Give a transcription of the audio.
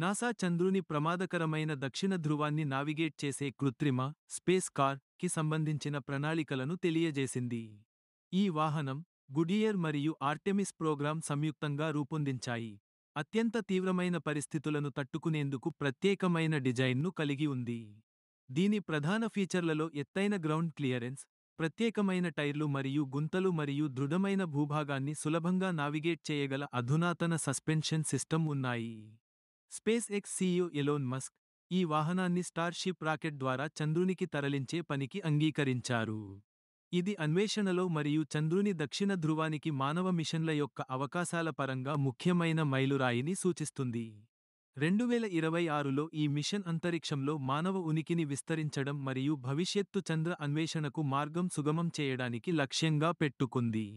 NASA చంద్రుని ప్రమాదకరమైన దక్షిణ ధృవాన్ని నావిగేట్ చేసే కృత్రిమ స్పేస్ కార్ కి సంబంధించిన ప్రణాళికలను తెలియజేసింది. ఈ వాహనం గుడియర్ మరియు ఆర్టెమిస్ ప్రోగ్రాం సంయుక్తంగా రూపొందించాయి. అత్యంత తీవ్రమైన పరిస్థితులను తట్టుకునేందుకు ప్రత్యేకమైన డిజైన్ను కలిగి ఉంది. దీని ప్రధాన ఫీచర్లలో ఎత్తైన గ్రౌండ్ క్లియరెన్స్, ప్రత్యేకమైన టైర్లు మరియు గుంతలు మరియు దృఢమైన భూభాగాన్ని సులభంగా నావిగేట్ చేయగల అధునాతన సస్పెన్షన్ సిస్టమ్ ఉన్నాయి. Space X CEO Elon Musk ఈ వాహనాన్ని స్టార్షిప్ రాకెట్ ద్వారా చంద్రునికి తరలించే పనికి అంగీకరించారు. ఇది అన్వేషణలో మరియు చంద్రుని దక్షిణ ధృవానికి మానవ మిషన్ల యొక్క అవకాశాల పరంగా ముఖ్యమైన మైలురాయిని సూచిస్తుంది. 2026లో ఈ మిషన్ అంతరిక్షంలో మానవ ఉనికిని విస్తరించడం మరియు భవిష్యత్తు చంద్ర అన్వేషణకు మార్గం సుగమం చేయడానికి లక్ష్యంగా పెట్టుకుంది.